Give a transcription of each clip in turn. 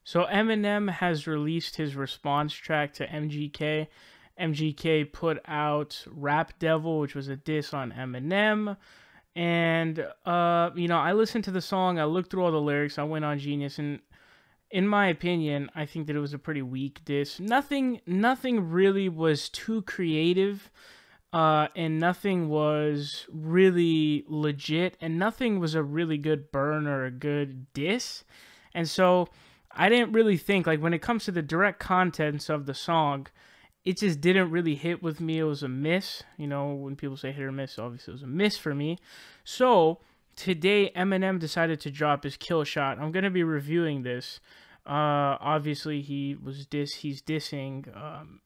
So Eminem has released his response track to MGK. MGK put out Rap Devil, which was a diss on Eminem. And, I listened to the song. I looked through all the lyrics. I went on Genius. And in my opinion, I think that it was a pretty weak diss. Nothing really was too creative. And nothing was really legit. And nothing was a really good burn or a good diss. And so I didn't really think, like, when it comes to the direct contents of the song, it just didn't really hit with me. It was a miss. When people say hit or miss, obviously it was a miss for me. So today, Eminem decided to drop his kill shot. I'm going to be reviewing this. Obviously, he's dissing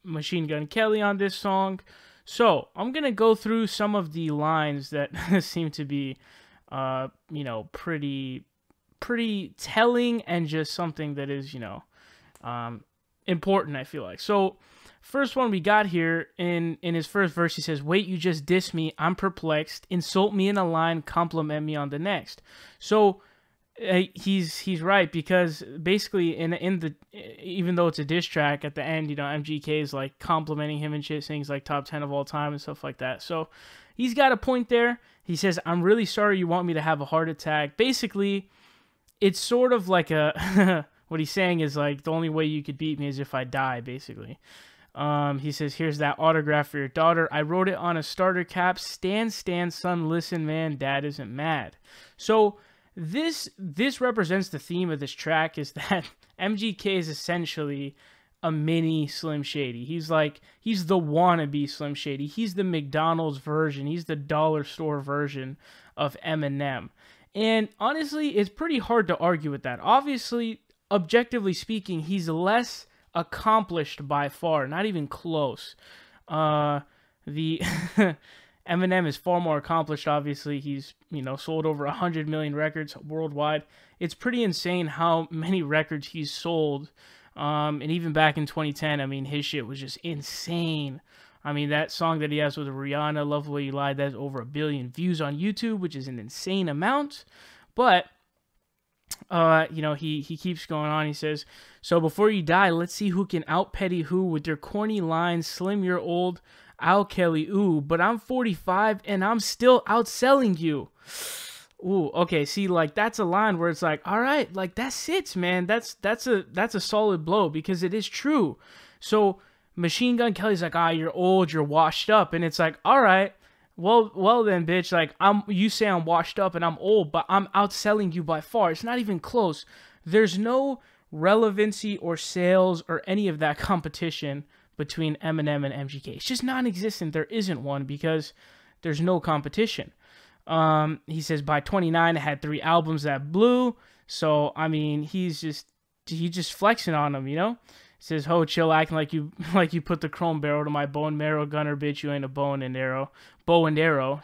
Machine Gun Kelly on this song. So I'm going to go through some of the lines that seem to be, pretty telling and just something that is, important, I feel like. So first one we got here, in his first verse, he says, "Wait, you just diss me. I'm perplexed. Insult me in a line, compliment me on the next." So he's right, because basically even though it's a diss track, at the end, MGK is like complimenting him and shit, saying he's like top 10 of all time and stuff like that. So he's got a point there. He says, "I'm really sorry you want me to have a heart attack." Basically, it's sort of like a what he's saying is like, the only way you could beat me is if I die, basically. He says, "Here's that autograph for your daughter. I wrote it on a starter cap. Stand, son, listen, man, dad isn't mad." So this represents the theme of this track, is that MGK is essentially a mini Slim Shady. He's the wannabe Slim Shady. He's the McDonald's version. He's the dollar store version of Eminem. And honestly, it's pretty hard to argue with that. Obviously, objectively speaking, he's less accomplished by far, not even close. The Eminem is far more accomplished. Obviously, he's sold over 100 million records worldwide. It's pretty insane how many records he's sold. And even back in 2010, I mean, his shit was just insane. I mean, that song that he has with Rihanna, "Love the Way You Lied," that's over 1 billion views on YouTube, which is an insane amount. But he keeps going on. He says, "So before you die, let's see who can out-petty who with their corny lines. Slim, you're old. I'll Kelly, ooh, but I'm 45 and I'm still outselling you." Ooh, okay, see, like, that's a line where it's like, all right, like, that sits, man. That's a solid blow, because it is true. So Machine Gun Kelly's like, "You're old, you're washed up," and it's like, all right, well then, bitch, like, you say I'm washed up and I'm old, but I'm outselling you by far. It's not even close. There's no relevancy or sales or any of that competition between Eminem and MGK. It's just non-existent. There isn't one, because there's no competition. He says, "By 29, I had 3 albums that blew." So, I mean, he's just flexing on them, He says, "Ho, chill, acting like you put the chrome barrel to my bone marrow, gunner, bitch, you ain't a bow and arrow,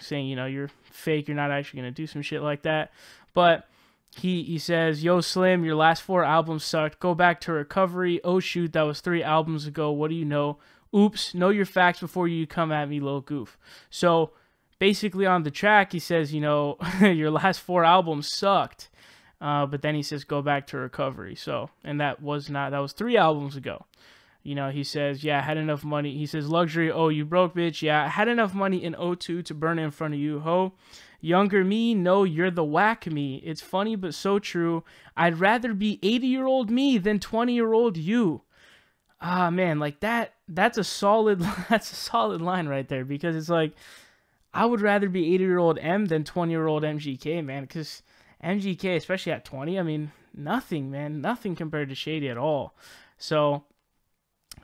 saying, you're fake, you're not actually gonna do some shit like that. But he says, "Yo, Slim, your last 4 albums sucked. Go back to recovery. Oh shoot, that was 3 albums ago. What do you know? Oops, know your facts before you come at me, little goof." So basically on the track, he says, your last 4 albums sucked. But then he says, "Go back to recovery." So, and that was 3 albums ago. He says, "Yeah, I had enough money." He says, "Luxury, oh, you broke, bitch. Yeah, I had enough money in '02 to burn it in front of you, ho. Younger me, no, you're the whack me. It's funny, but so true. I'd rather be 80-year-old me than 20-year-old you." Ah, man, like that's a solid line right there, because it's like, I would rather be 80-year-old M than 20-year-old MGK, man, because MGK, especially at 20, I mean, nothing, man, nothing compared to Shady at all. So,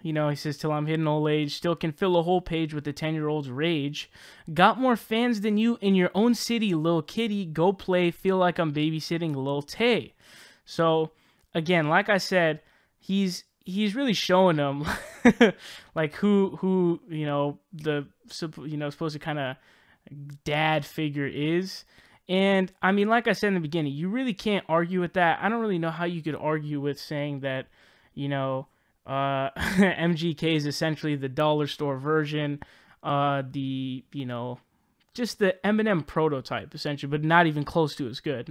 he says, "Till I'm hitting old age, still can fill a whole page with the 10-year-old's rage. Got more fans than you in your own city, lil kitty. Go play, feel like I'm babysitting Lil Tay." So, again, like I said, he's really showing them like who supposed to kind of dad figure is. And I mean, like I said in the beginning, you really can't argue with that. I don't really know how you could argue with saying that MGK is essentially the dollar store version, just the Eminem prototype, essentially, but not even close to as good.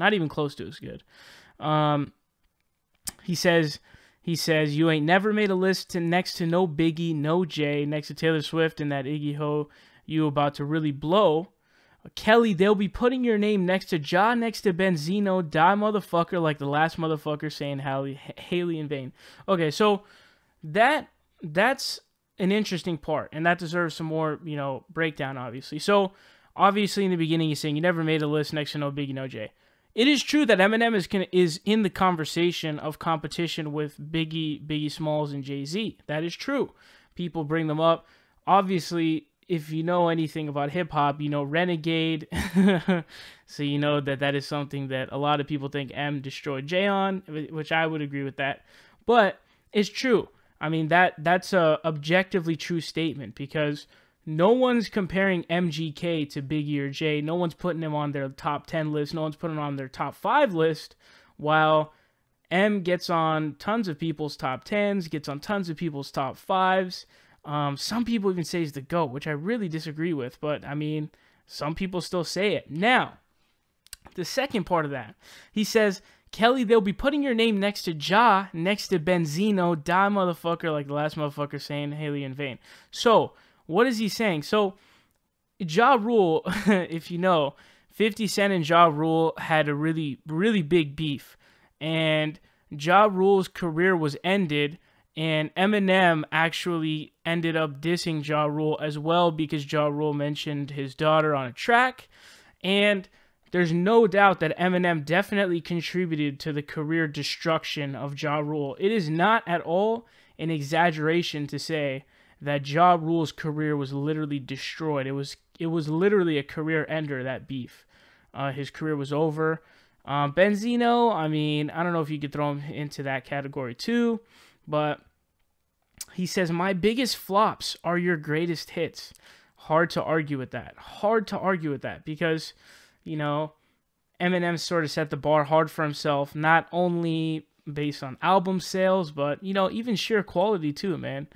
He says, He says, you ain't never made a list next to no Biggie, no Jay, next to Taylor Swift and that Iggy Ho you about to really blow. Kelly, they'll be putting your name next to Ja, next to Benzino, die motherfucker, like the last motherfucker saying Haley in vain. Okay, so that's an interesting part, and that deserves some more, breakdown, obviously. So, obviously, in the beginning, he's saying you never made a list next to no Biggie, no Jay. It is true that Eminem is in the conversation of competition with Biggie Smalls, and Jay-Z. That is true. People bring them up. Obviously, if you know anything about hip-hop, you know Renegade. So you know that is something that a lot of people think M destroyed Jay on, which I would agree with that. But it's true. I mean, that's a objectively true statement, because no one's comparing MGK to Biggie or Jay. No one's putting him on their top 10 list. No one's putting him on their top 5 list, while M gets on tons of people's top 10s, gets on tons of people's top 5s. Some people even say he's the GOAT, which I really disagree with, but I mean, some people still say it. Now, the second part of that, he says, Kelly, they'll be putting your name next to Ja, next to Benzino, die motherfucker, like the last motherfucker saying Haley in vain. So, what is he saying? So, Ja Rule, if you know, 50 Cent and Ja Rule had a really, really big beef. And Ja Rule's career was ended, and Eminem actually ended up dissing Ja Rule as well, because Ja Rule mentioned his daughter on a track. And there's no doubt that Eminem definitely contributed to the career destruction of Ja Rule. It is not at all an exaggeration to say that Ja Rule's career was literally destroyed. It was literally a career ender, that beef. His career was over. Benzino, I mean, I don't know if you could throw him into that category too, but he says, my biggest flops are your greatest hits. Hard to argue with that. Hard to argue with that, because, Eminem sort of set the bar hard for himself, not only based on album sales, but, even sheer quality too, man.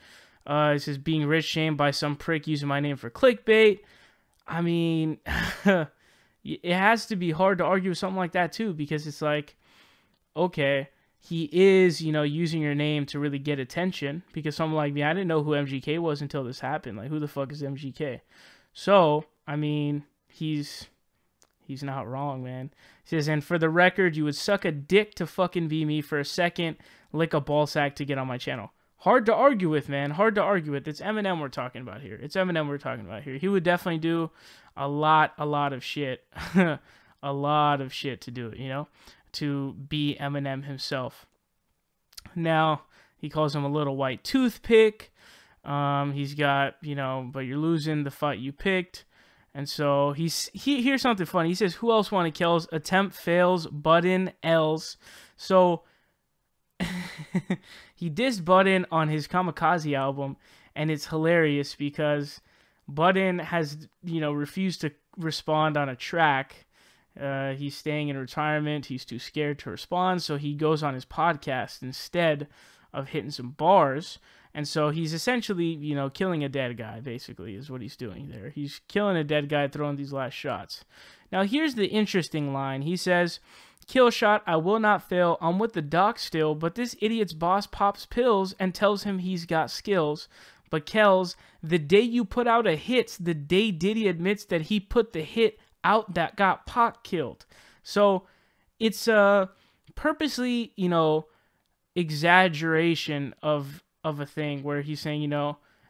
It says, being rich shamed by some prick using my name for clickbait. I mean, it has to be hard to argue with something like that too, because it's like, okay, he is, using your name to really get attention, because someone like me, I didn't know who MGK was until this happened. Like, who the fuck is MGK? So, I mean, he's not wrong, man. He says, and for the record, you would suck a dick to fucking be me for a second, lick a ball sack to get on my channel. Hard to argue with, man. Hard to argue with. It's Eminem we're talking about here. He would definitely do a lot of shit. A lot of shit to do it, to be Eminem himself. Now, he calls him a little white toothpick. He's got, but you're losing the fight you picked. And so here's something funny. He says, who else wanted kills? Attempt fails, Budden L's. So he dissed Budden on his Kamikaze album, and it's hilarious because Budden has, refused to respond on a track. He's staying in retirement. He's too scared to respond, so he goes on his podcast instead of hitting some bars. And so he's essentially, killing a dead guy, basically, is what he's doing there. He's killing a dead guy, throwing these last shots. Now, here's the interesting line. He says, kill shot, I will not fail. I'm with the doc still, but this idiot's boss pops pills and tells him he's got skills. But Kells, the day you put out a hit's the day Diddy admits that he put the hit out that got Pac killed. So it's a purposely, exaggeration of a thing where he's saying,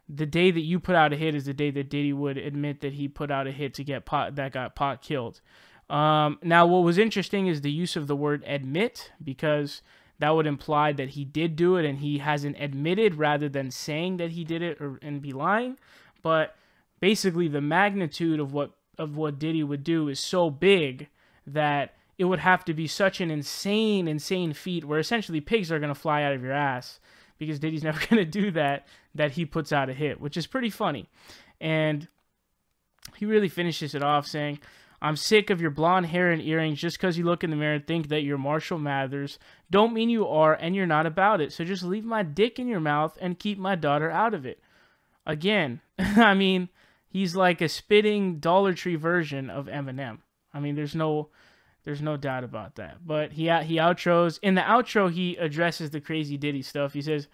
the day that you put out a hit is the day that Diddy would admit that he put out a hit to get Pac, that got Pac killed. Now, what was interesting is the use of the word admit, because that would imply that he did do it and he hasn't admitted, rather than saying that he did it and be lying. But basically, the magnitude of what Diddy would do is so big that it would have to be such an insane feat where essentially pigs are going to fly out of your ass, because Diddy's never going to do that he puts out a hit, which is pretty funny. And he really finishes it off saying, I'm sick of your blonde hair and earrings. Just because you look in the mirror and think that you're Marshall Mathers don't mean you are, and you're not about it. So just leave my dick in your mouth and keep my daughter out of it. Again, I mean, he's like a spitting Dollar Tree version of Eminem. I mean, there's no There's no doubt about that. But he outros. In the outro, he addresses the crazy Diddy stuff. He says,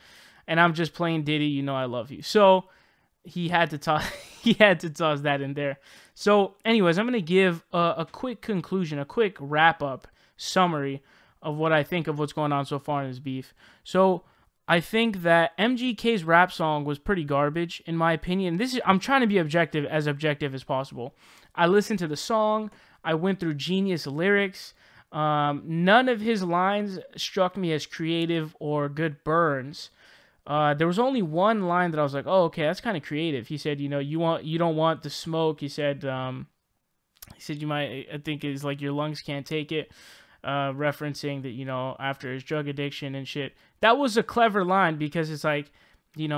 "And I'm just playing Diddy. You know I love you." So he had to toss he had to toss that in there. So, anyways, I'm gonna give a quick conclusion, a quick wrap up summary of what I think of what's going on so far in this beef. So I think that MGK's rap song was pretty garbage, in my opinion. I'm trying to be objective as possible. I listened to the song. I went through genius lyrics. None of his lines struck me as creative or good burns. There was only one line that I was like, "Oh, okay, that's kind of creative." He said, you don't want the smoke." He said, you might. I think it's like your lungs can't take it. Referencing that, after his drug addiction and shit. That was a clever line because it's like,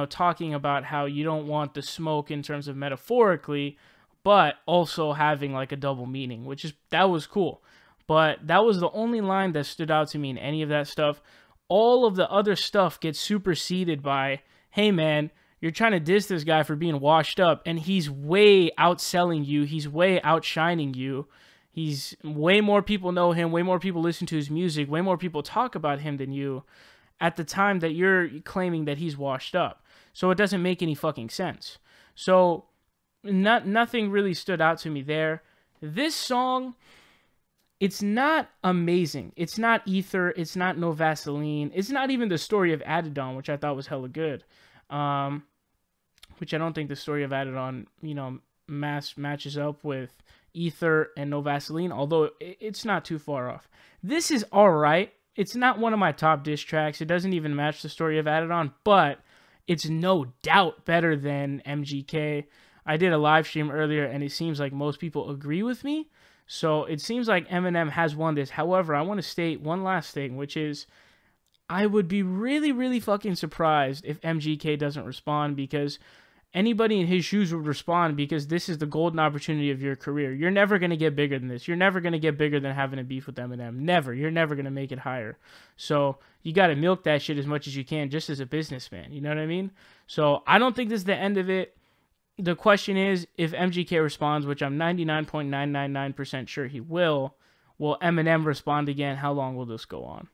talking about how you don't want the smoke in terms of metaphorically, but also having like a double meaning, that was cool. But that was the only line that stood out to me in any of that stuff. All of the other stuff gets superseded by, "Hey man, you're trying to diss this guy for being washed up, and he's way outselling you. He's way outshining you. He's way more people know him, way more people listen to his music, way more people talk about him than you at the time that you're claiming that he's washed up." So it doesn't make any fucking sense. So nothing really stood out to me there. This song, it's not amazing. It's not Ether. It's not No Vaseline. It's not even the story of Adidon, which I thought was hella good. Which I don't think the story of Adidon, matches up with Ether and No Vaseline, although it's not too far off. This is alright. It's not one of my top diss tracks. It doesn't even match the story of Adidon, but it's no doubt better than MGK. I did a live stream earlier, and it seems like most people agree with me. So it seems like Eminem has won this. However, I want to state one last thing, which is I would be really, really fucking surprised if MGK doesn't respond, because anybody in his shoes would respond, because this is the golden opportunity of your career. You're never going to get bigger than this. You're never going to get bigger than having a beef with Eminem. Never. You're never going to make it higher. So you got to milk that shit as much as you can just as a businessman. You know what I mean? So I don't think this is the end of it. The question is, if MGK responds, which I'm 99.999% sure he will Eminem respond again? How long will this go on?